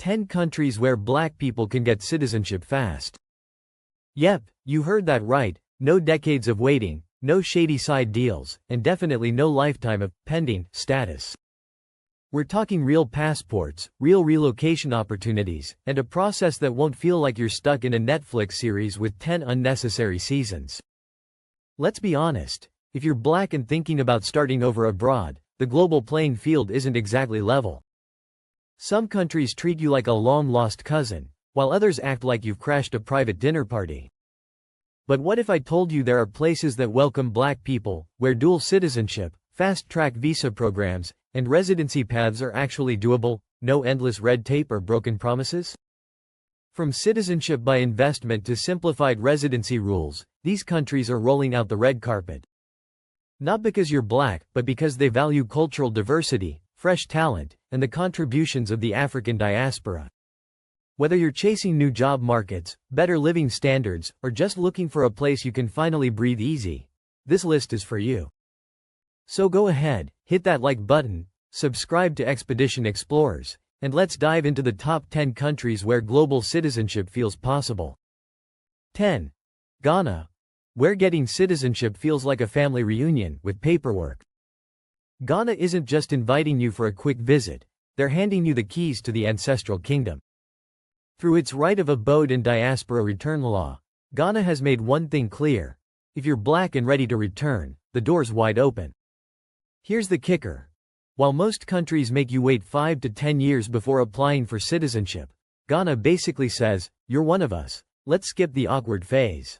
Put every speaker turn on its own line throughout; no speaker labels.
10 countries where black people can get citizenship fast. Yep, you heard that right, no decades of waiting, no shady side deals, and definitely no lifetime of pending status. We're talking real passports, real relocation opportunities, and a process that won't feel like you're stuck in a Netflix series with 10 unnecessary seasons. Let's be honest, if you're black and thinking about starting over abroad, the global playing field isn't exactly level. Some countries treat you like a long-lost cousin, while others act like you've crashed a private dinner party. But what if I told you there are places that welcome black people, where dual citizenship, fast-track visa programs, and residency paths are actually doable, no endless red tape or broken promises? From citizenship by investment to simplified residency rules, these countries are rolling out the red carpet. Not because you're black, but because they value cultural diversity, fresh talent, and the contributions of the African diaspora. Whether you're chasing new job markets, better living standards, or just looking for a place you can finally breathe easy, this list is for you. So go ahead, hit that like button, subscribe to Expedition Explorers, and let's dive into the top 10 countries where global citizenship feels possible. 10. Ghana, where getting citizenship feels like a family reunion with paperwork. Ghana isn't just inviting you for a quick visit, they're handing you the keys to the ancestral kingdom. Through its right of abode and diaspora return law, Ghana has made one thing clear: if you're black and ready to return, the door's wide open. Here's the kicker. While most countries make you wait 5 to 10 years before applying for citizenship, Ghana basically says, you're one of us, let's skip the awkward phase.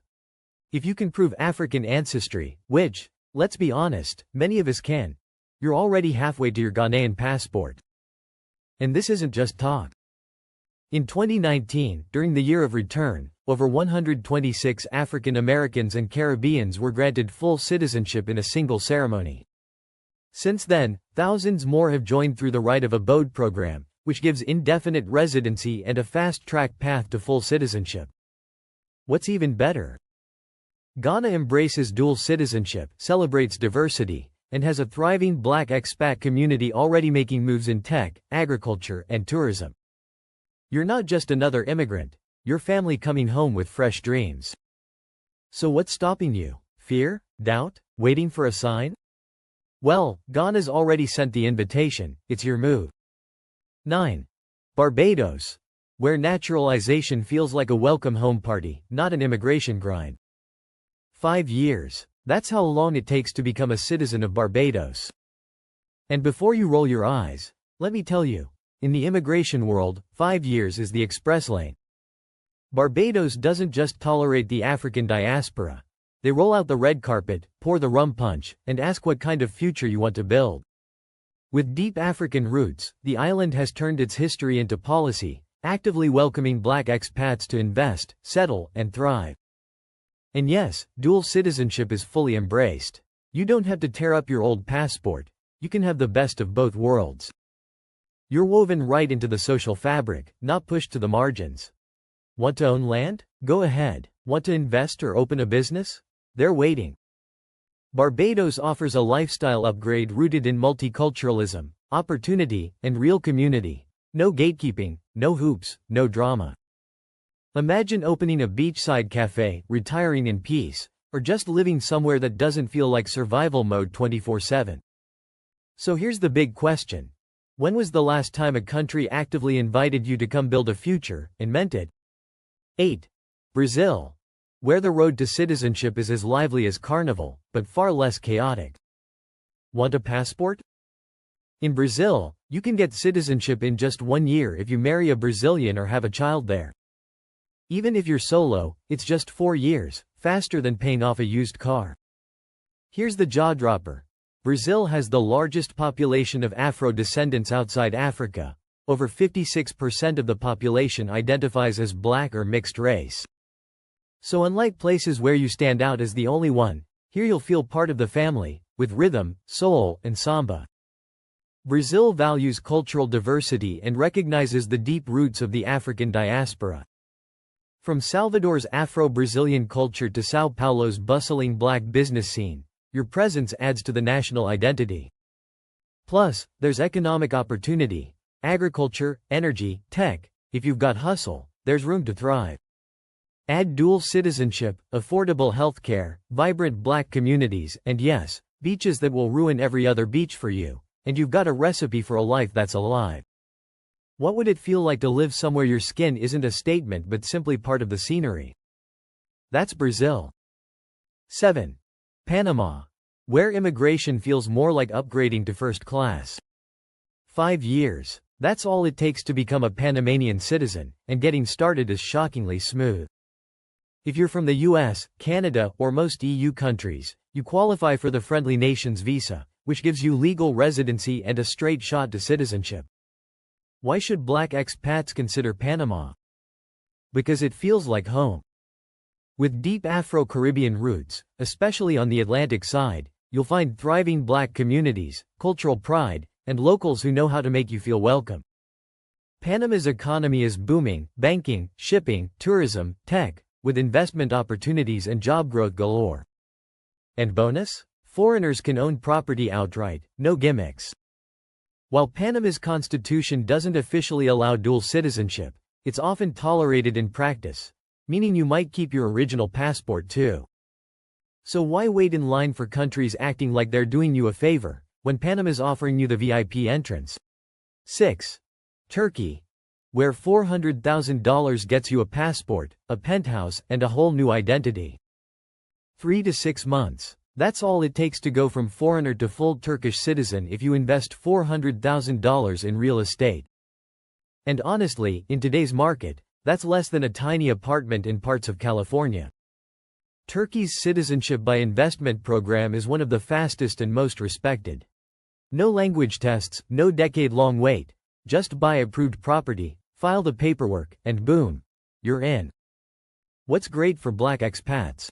If you can prove African ancestry, which, let's be honest, many of us can, you're already halfway to your Ghanaian passport. And this isn't just talk. In 2019, during the year of return, over 126 African Americans and Caribbeans were granted full citizenship in a single ceremony. Since then, thousands more have joined through the Right of Abode program, which gives indefinite residency and a fast-track path to full citizenship. What's even better? Ghana embraces dual citizenship, celebrates diversity, and has a thriving black expat community already making moves in tech, agriculture, and tourism. You're not just another immigrant, you're family coming home with fresh dreams. So what's stopping you? Fear? Doubt? Waiting for a sign? Well, Ghana's already sent the invitation, it's your move. 9. Barbados, where naturalization feels like a welcome home party, not an immigration grind. 5 years, that's how long it takes to become a citizen of Barbados. And before you roll your eyes, let me tell you, in the immigration world, 5 years is the express lane. Barbados doesn't just tolerate the African diaspora. They roll out the red carpet, pour the rum punch, and ask what kind of future you want to build. With deep African roots, the island has turned its history into policy, actively welcoming black expats to invest, settle, and thrive. And yes, dual citizenship is fully embraced. You don't have to tear up your old passport, you can have the best of both worlds. You're woven right into the social fabric, not pushed to the margins. Want to own land? Go ahead. Want to invest or open a business? They're waiting. Barbados offers a lifestyle upgrade rooted in multiculturalism, opportunity, and real community. No gatekeeping, no hoops, no drama. Imagine opening a beachside cafe, retiring in peace, or just living somewhere that doesn't feel like survival mode 24/7. So here's the big question. When was the last time a country actively invited you to come build a future, and meant it? 8. Brazil, where the road to citizenship is as lively as Carnival, but far less chaotic. Want a passport? In Brazil, you can get citizenship in just 1 year if you marry a Brazilian or have a child there. Even if you're solo, it's just 4 years, faster than paying off a used car. Here's the jaw-dropper. Brazil has the largest population of Afro-descendants outside Africa. Over 56% of the population identifies as black or mixed race. So unlike places where you stand out as the only one, here you'll feel part of the family, with rhythm, soul, and samba. Brazil values cultural diversity and recognizes the deep roots of the African diaspora. From Salvador's Afro-Brazilian culture to São Paulo's bustling black business scene, your presence adds to the national identity. Plus, there's economic opportunity. Agriculture, energy, tech, If you've got hustle, there's room to thrive. Add dual citizenship, affordable healthcare, vibrant black communities, and yes, beaches that will ruin every other beach for you, and you've got a recipe for a life that's alive. What would it feel like to live somewhere your skin isn't a statement but simply part of the scenery? That's Brazil. 7. Panama, where immigration feels more like upgrading to first class. 5 years. That's all it takes to become a Panamanian citizen, and getting started is shockingly smooth. If you're from the US, Canada, or most EU countries, you qualify for the Friendly Nations visa, which gives you legal residency and a straight shot to citizenship. Why should black expats consider Panama? Because it feels like home. With deep Afro-Caribbean roots, especially on the Atlantic side, you'll find thriving black communities, cultural pride, and locals who know how to make you feel welcome. Panama's economy is booming: banking, shipping, tourism, tech, with investment opportunities and job growth galore. And bonus? Foreigners can own property outright, no gimmicks. While Panama's constitution doesn't officially allow dual citizenship, it's often tolerated in practice, meaning you might keep your original passport too. So why wait in line for countries acting like they're doing you a favor, when Panama's offering you the VIP entrance? 6. Turkey, where $400,000 gets you a passport, a penthouse, and a whole new identity. 3 to 6 months. That's all it takes to go from foreigner to full Turkish citizen if you invest $400,000 in real estate. And honestly, in today's market, that's less than a tiny apartment in parts of California. Turkey's citizenship by investment program is one of the fastest and most respected. No language tests, no decade-long wait. Just buy approved property, file the paperwork, and boom, you're in. What's great for black expats?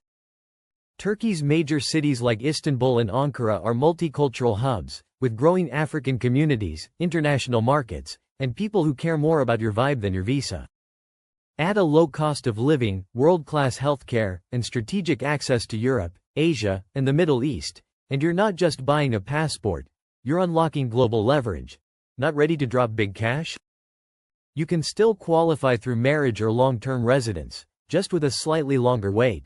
Turkey's major cities like Istanbul and Ankara are multicultural hubs, with growing African communities, international markets, and people who care more about your vibe than your visa. Add a low cost of living, world-class healthcare, and strategic access to Europe, Asia, and the Middle East, and you're not just buying a passport, you're unlocking global leverage. Not ready to drop big cash? You can still qualify through marriage or long-term residence, just with a slightly longer wait.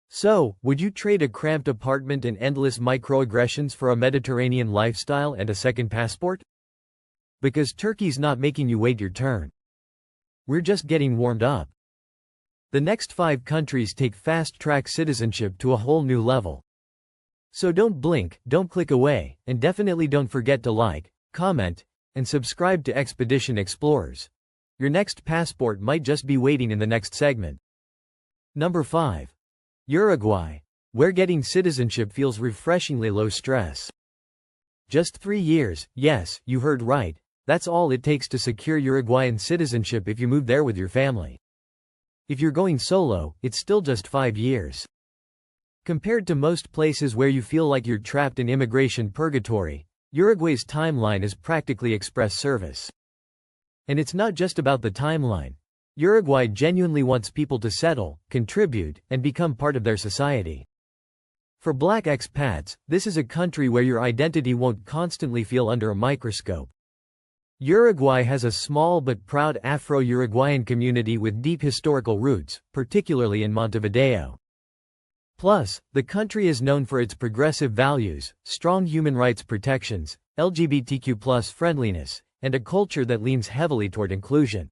So, would you trade a cramped apartment and endless microaggressions for a Mediterranean lifestyle and a second passport? Because Turkey's not making you wait your turn. We're just getting warmed up. The next 5 countries take fast-track citizenship to a whole new level. So don't blink, don't click away, and definitely don't forget to like, comment, and subscribe to Expedition Explorers. Your next passport might just be waiting in the next segment. Number 5. Uruguay, where getting citizenship feels refreshingly low stress. Just 3 years, yes, you heard right, that's all it takes to secure Uruguayan citizenship if you move there with your family. If you're going solo, it's still just 5 years. Compared to most places where you feel like you're trapped in immigration purgatory, Uruguay's timeline is practically express service. And it's not just about the timeline. Uruguay genuinely wants people to settle, contribute, and become part of their society. For black expats, this is a country where your identity won't constantly feel under a microscope. Uruguay has a small but proud Afro-Uruguayan community with deep historical roots, particularly in Montevideo. Plus, the country is known for its progressive values, strong human rights protections, LGBTQ+ friendliness, and a culture that leans heavily toward inclusion.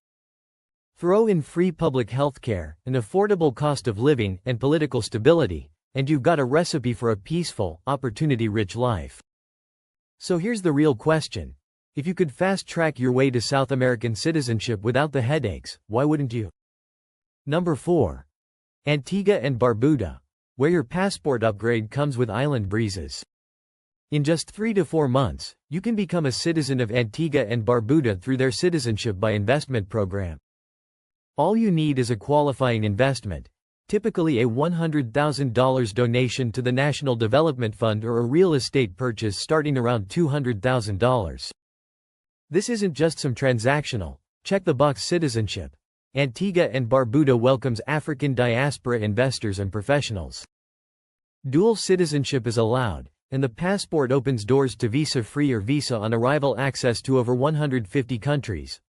Throw in free public healthcare, an affordable cost of living, and political stability, and you've got a recipe for a peaceful, opportunity-rich life. So here's the real question. If you could fast-track your way to South American citizenship without the headaches, why wouldn't you? Number 4. Antigua and Barbuda, where your passport upgrade comes with island breezes. In just 3 to 4 months, you can become a citizen of Antigua and Barbuda through their citizenship by investment program. All you need is a qualifying investment, typically a $100,000 donation to the National Development Fund or a real estate purchase starting around $200,000. This isn't just some transactional, check-the-box citizenship. Antigua and Barbuda welcomes African diaspora investors and professionals. Dual citizenship is allowed, and the passport opens doors to visa-free or visa-on-arrival access to over 150 countries.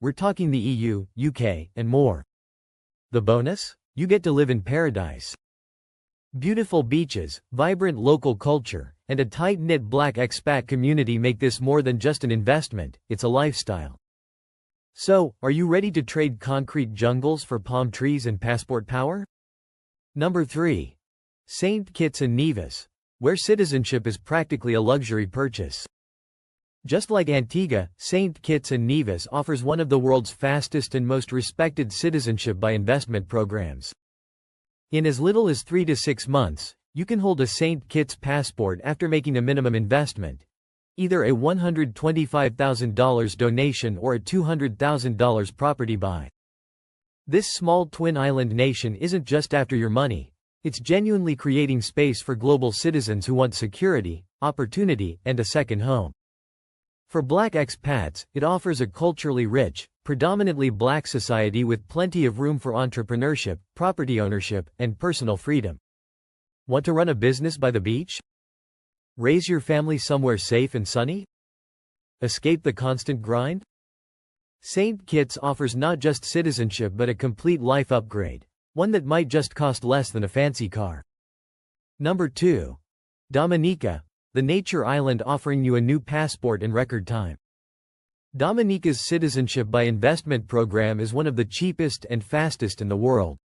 We're talking the EU, UK, and more. The bonus? You get to live in paradise. Beautiful beaches, vibrant local culture, and a tight-knit black expat community make this more than just an investment, it's a lifestyle. So, are you ready to trade concrete jungles for palm trees and passport power? Number 3. St. Kitts and Nevis, where citizenship is practically a luxury purchase. Just like Antigua, St. Kitts and Nevis offers one of the world's fastest and most respected citizenship by investment programs. In as little as 3 to 6 months, you can hold a St. Kitts passport after making a minimum investment, either a $125,000 donation or a $200,000 property buy. This small twin island nation isn't just after your money, it's genuinely creating space for global citizens who want security, opportunity, and a second home. For black expats, it offers a culturally rich, predominantly black society with plenty of room for entrepreneurship, property ownership, and personal freedom. Want to run a business by the beach? Raise your family somewhere safe and sunny? Escape the constant grind? St. Kitts offers not just citizenship but a complete life upgrade, one that might just cost less than a fancy car. Number 2. Dominica, the nature island offering you a new passport in record time. Dominica's citizenship by investment program is one of the cheapest and fastest in the world.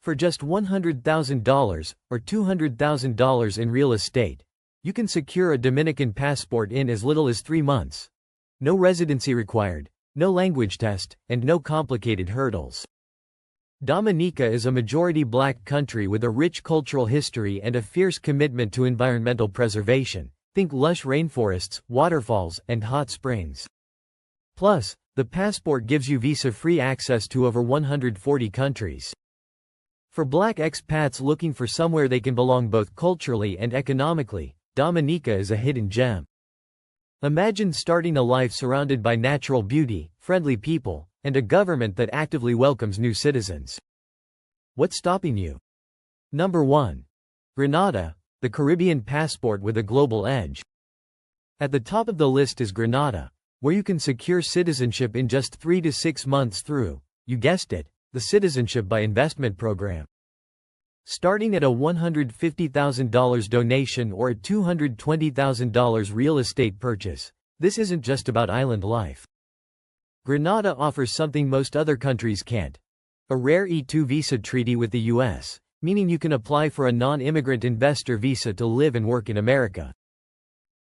For just $100,000, or $200,000 in real estate, you can secure a Dominican passport in as little as 3 months. No residency required, no language test, and no complicated hurdles. Dominica is a majority black country with a rich cultural history and a fierce commitment to environmental preservation. Think lush rainforests, waterfalls, and hot springs. Plus, the passport gives you visa-free access to over 140 countries. For black expats looking for somewhere they can belong both culturally and economically, Dominica is a hidden gem. Imagine starting a life surrounded by natural beauty, friendly people, and a government that actively welcomes new citizens. What's stopping you? Number 1. Grenada, the Caribbean passport with a global edge. At the top of the list is Grenada, where you can secure citizenship in just 3 to 6 months through, you guessed it, the Citizenship by Investment program. Starting at a $150,000 donation or a $220,000 real estate purchase, this isn't just about island life. Grenada offers something most other countries can't. A rare E2 visa treaty with the US, meaning you can apply for a non-immigrant investor visa to live and work in America.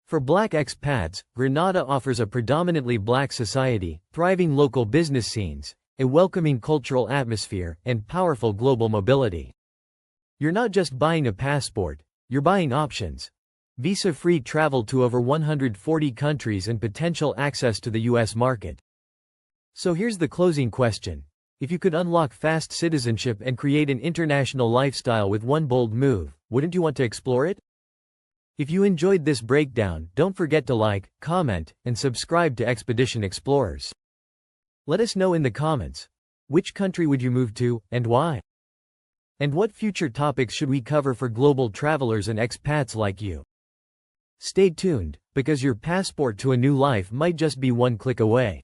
For black expats, Grenada offers a predominantly black society, thriving local business scenes, a welcoming cultural atmosphere, and powerful global mobility. You're not just buying a passport, you're buying options. Visa-free travel to over 140 countries and potential access to the US market. So here's the closing question. If you could unlock fast citizenship and create an international lifestyle with one bold move, wouldn't you want to explore it? If you enjoyed this breakdown, don't forget to like, comment, and subscribe to Expedition Explorers. Let us know in the comments, which country would you move to, and why? And what future topics should we cover for global travelers and expats like you? Stay tuned, because your passport to a new life might just be one click away.